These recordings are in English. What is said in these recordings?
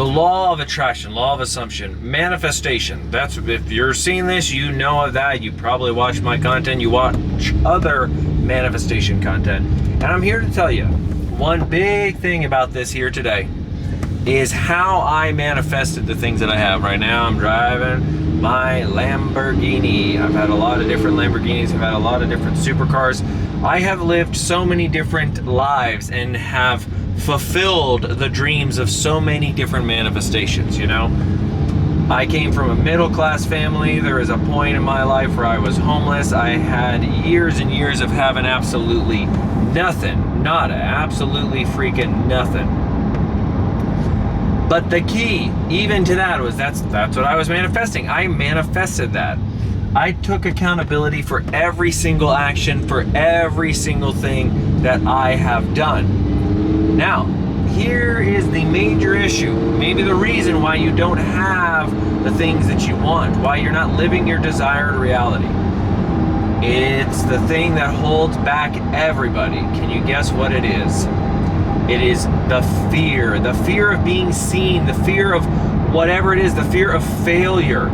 The law of attraction, law of assumption, manifestation. That's, if you're seeing this, you know of that. You probably watch my content. You watch other manifestation content. And I'm here to tell you one big thing about this here today is how I manifested the things that I have. Right now I'm driving my Lamborghini. I've had a lot of different Lamborghinis. I've had a lot of different supercars. I have lived so many different lives and have fulfilled the dreams of so many different manifestations, you know? I came from a middle-class family. There was a point in my life where I was homeless. I had years and years of having absolutely nothing. Nada. Absolutely freaking nothing. But the key, even to that, was that's what I was manifesting. I manifested that. I took accountability for every single action, for every single thing that I have done. Now, here is the major issue. Maybe the reason why you don't have the things that you want, why you're not living your desired reality. It's the thing that holds back everybody. Can you guess what it is? It is the fear of being seen, the fear of whatever it is, the fear of failure.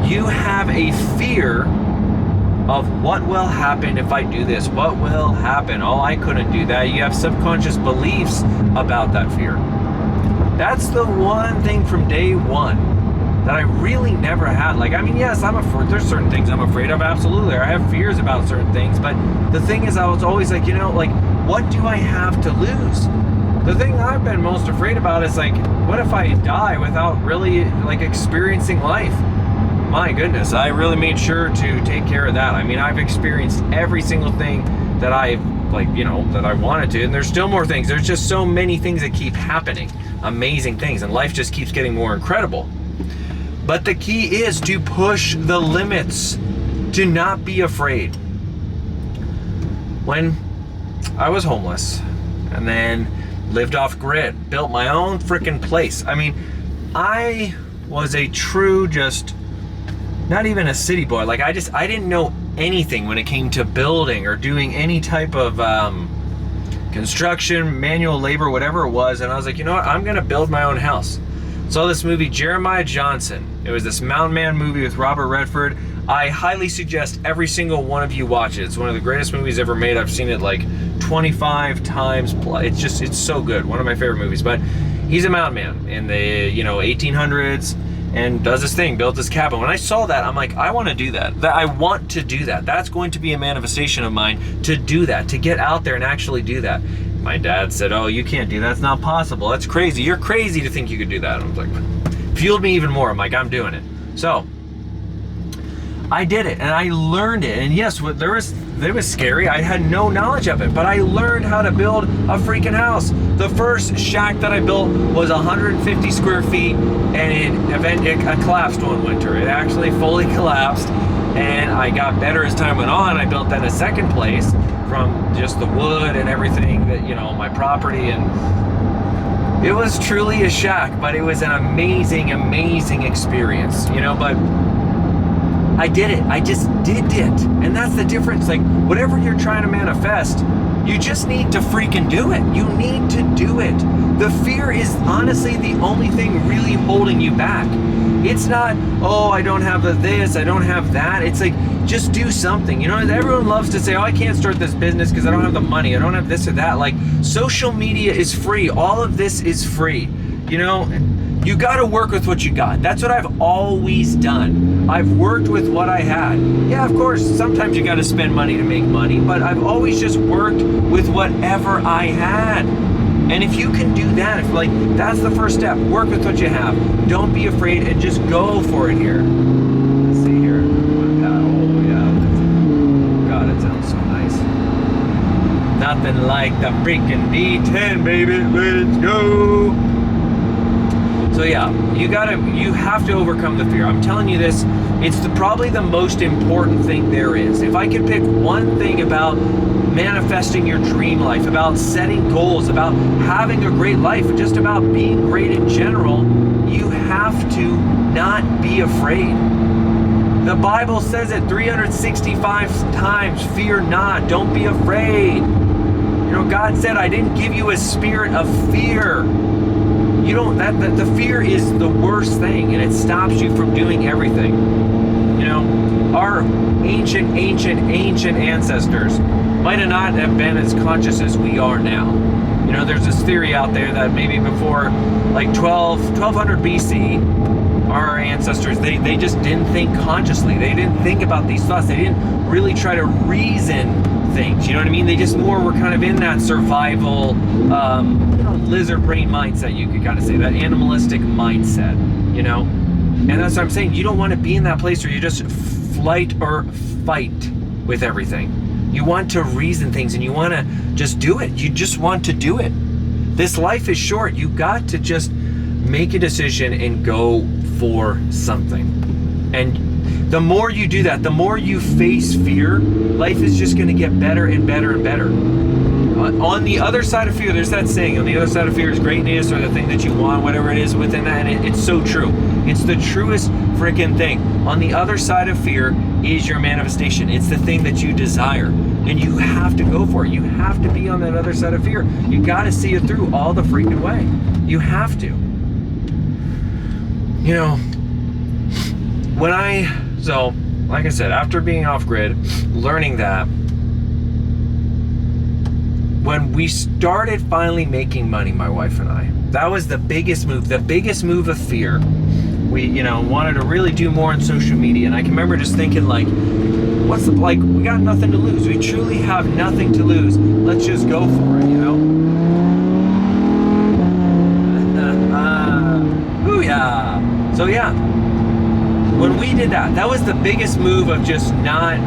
You have a fear of what will happen if I do this, what will happen, oh, I couldn't do that. You have subconscious beliefs about that fear. That's the one thing from day one that I really never had. Like, I mean, yes, I'm afraid, there's certain things I'm afraid of, absolutely. I have fears about certain things, but the thing is, I was always like, you know, like, what do I have to lose? The thing I've been most afraid about is like, what if I die without really like experiencing life? My goodness, I really made sure to take care of that. I mean, I've experienced every single thing that I've that I wanted to, and there's still more things. There's just so many things that keep happening, amazing things, and life just keeps getting more incredible. But the key is to push the limits, to not be afraid. When I was homeless and then lived off grid, built my own freaking place. I mean, I was a true, just not even a city boy. Like, I didn't know anything when it came to building or doing any type of construction, manual labor, whatever it was. And I was like, you know what? I'm gonna build my own house. Saw this movie, Jeremiah Johnson. It was this Mountain Man movie with Robert Redford. I highly suggest every single one of you watch it. It's one of the greatest movies ever made. I've seen it like 25 times. It's so good. One of my favorite movies. But he's a mountain man in the 1800s and does this thing, built this cabin. When I saw that, I'm like, I want to do that. I want to do that. That's going to be a manifestation of mine, to do that, to get out there and actually do that. My dad said, oh, you can't do that. That's not possible. That's crazy. You're crazy to think you could do that. I was like, fueled me even more. I'm like, I'm doing it. So I did it and I learned it. And yes, it was scary. I had no knowledge of it, but I learned how to build a freaking house. The first shack that I built was 150 square feet, and it collapsed one winter. It actually fully collapsed, and I got better as time went on. I built then a second place from just the wood and everything that, my property, and it was truly a shack, but it was an amazing, amazing experience, but I did it. I just did it. And that's the difference. Like, whatever you're trying to manifest, you just need to freaking do it. You need to do it. The fear is honestly the only thing really holding you back. It's not, oh, I don't have this, I don't have that. It's like, just do something. Everyone loves to say, oh, I can't start this business because I don't have the money. I don't have this or that. Like, social media is free. All of this is free. You got to work with what you got. That's what I've always done. I've worked with what I had. Yeah, of course, sometimes you got to spend money to make money, but I've always just worked with whatever I had. And if you can do that, that's the first step. Work with what you have. Don't be afraid and just go for it here. Let's see here. Oh, yeah. God, it sounds so nice. Nothing like the freaking D10, baby. Let's go. So yeah, you have to overcome the fear. I'm telling you this, it's probably the most important thing there is. If I could pick one thing about manifesting your dream life, about setting goals, about having a great life, just about being great in general, you have to not be afraid. The Bible says it 365 times, fear not, don't be afraid. God said, I didn't give you a spirit of fear. you don't, that the fear is the worst thing, and it stops you from doing everything. You know, our ancient ancestors might have not have been as conscious as we are now. You know, there's this theory out there that maybe before like 1200 BC, our ancestors, they just didn't think consciously. They didn't think about these thoughts. They didn't really try to reason things. You know what I mean? They just more were kind of in that survival, lizard brain mindset, you could kind of say, that animalistic mindset, you know? And that's what I'm saying. You don't want to be in that place where you just flight or fight with everything. You want to reason things, and you want to just do it. You just want to do it. This life is short. You got to just make a decision and go for something. And the more you do that, the more you face fear, life is just going to get better and better and better. On the other side of fear, there's that saying, on the other side of fear is greatness, or the thing that you want, whatever it is within that, and it's so true. It's the truest freaking thing. On the other side of fear is your manifestation. It's the thing that you desire, and you have to go for it. You have to be on that other side of fear. You got to see it through all the freaking way. You have to. You know, so like I said, after being off grid, learning that, when we started finally making money, my wife and I, that was the biggest move of fear. We, you know, wanted to really do more on social media, and I can remember just thinking, like, we got nothing to lose. We truly have nothing to lose. Let's just go for it, you know? Booyah! So yeah, when we did that, that was the biggest move of just not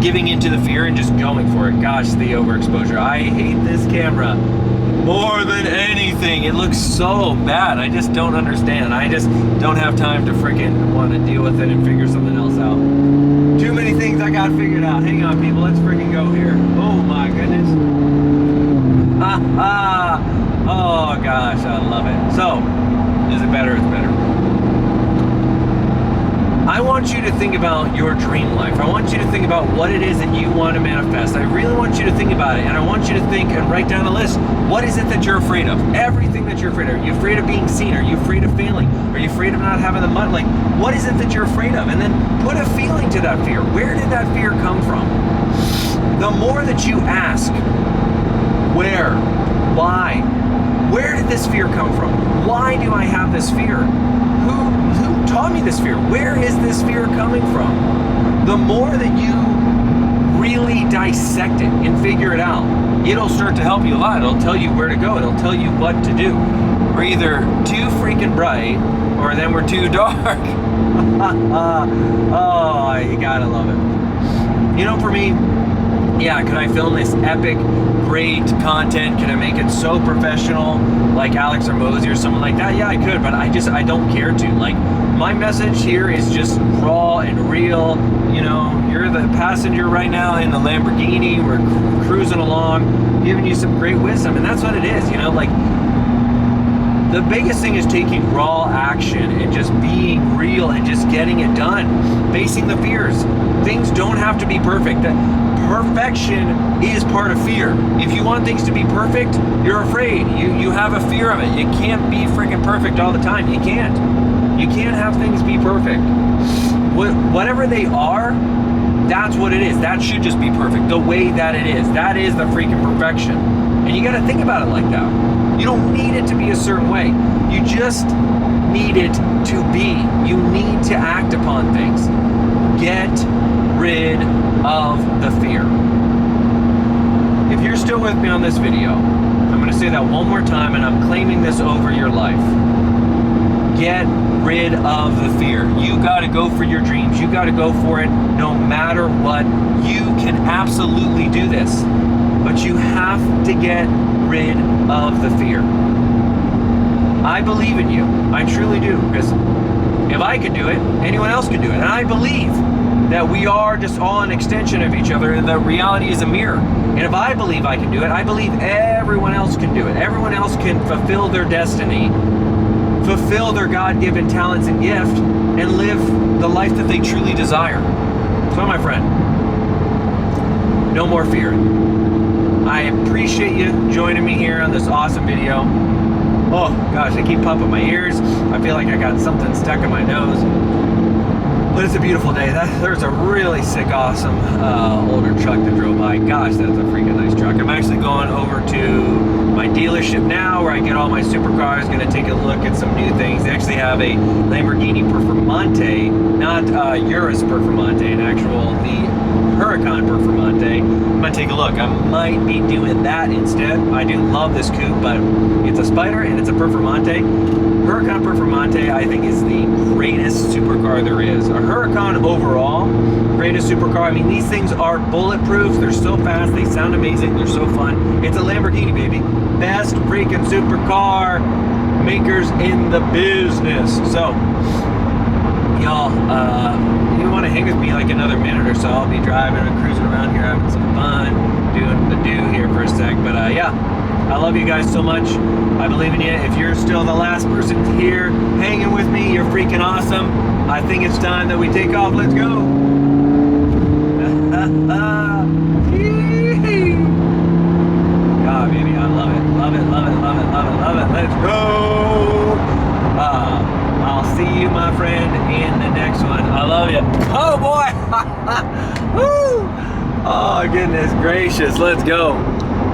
giving into the fear and just going for it. Gosh, the overexposure. I hate this camera more than anything. It looks so bad. I just don't understand. I just don't have time to freaking want to deal with it and figure something else out. Too many things I got figured out. Hang on, people. Let's freaking go here. Oh my goodness. Oh gosh, I love it. So, is it better? It's better. I want you to think about your dream life. I want you to think about what it is that you want to manifest. I really want you to think about it, and I want you to think and write down a list. What is it that you're afraid of? Everything that you're afraid of. Are you afraid of being seen? Are you afraid of failing? Are you afraid of not having the money? Like, what is it that you're afraid of? And then put a feeling to that fear. Where did that fear come from? The more that you ask, where, why, where did this fear come from? Why do I have this fear? Who taught me this fear? Where is this fear coming from? The more that you really dissect it and figure it out, it'll start to help you a lot. It'll tell you where to go. It'll tell you what to do. We're either too freaking bright, or then we're too dark. Oh, you gotta love it. You know, for me, yeah, could I film this epic, great content? Can I make it so professional, like Alex or Mosey or someone like that? Yeah, I could, but I don't care to. Like, my message here is just raw and real. You know, you're the passenger right now in the Lamborghini. We're cruising along, giving you some great wisdom, and that's what it is. You know, like, the biggest thing is taking raw action and just being real and just getting it done, facing the fears. Things don't have to be perfect. Perfection is part of fear. If you want things to be perfect, you're afraid. You have a fear of it. It can't be freaking perfect all the time. You can't. You can't have things be perfect. Whatever they are, that's what it is. That should just be perfect. The way that it is. That is the freaking perfection. And you got to think about it like that. You don't need it to be a certain way. You just need it to be. You need to act upon things. Get rid of the fear. If you're still with me on this video, I'm going to say that one more time, and I'm claiming this over your life. Get rid of the fear. You got to go for your dreams. You got to go for it no matter what. You can absolutely do this, but you have to get rid of the fear. I believe in you. I truly do, because if I could do it, anyone else could do it. And I believe that we are just all an extension of each other, and that reality is a mirror. And if I believe I can do it, I believe everyone else can do it. Everyone else can fulfill their destiny, fulfill their God-given talents and gift, and live the life that they truly desire. So, my friend, no more fear. I appreciate you joining me here on this awesome video. Oh gosh, I keep popping my ears. I feel like I got something stuck in my nose. But it's a beautiful day. There's a really sick, awesome older truck that drove by. Gosh, that's a freaking nice truck. I'm actually going over to my dealership now where I get all my supercars. Going to take a look at some new things. They actually have a Lamborghini Performante, not Urus Performante, an actual, the Huracan Performante. I'm going to take a look. I might be doing that instead. I do love this coupe, but it's a Spider and it's a Performante. Huracan Performante, I think, is the greatest supercar there is. A Huracan overall, greatest supercar. I mean, these things are bulletproof. They're so fast. They sound amazing. They're so fun. It's a Lamborghini, baby. Best freaking supercar makers in the business. So, y'all, you want to hang with me like another minute or so? I'll be driving and cruising around here, having some fun, doing the do here for a sec. But yeah, I love you guys so much. I believe in you. If you're still the last person here hanging with me, you're freaking awesome. I think it's time that we take off. Let's go. God, baby, I love it. Love it, love it, love it, love it, love it. Let's go. I'll see you, my friend, in the next one. I love you. Oh, boy. Woo. Oh, goodness gracious. Let's go.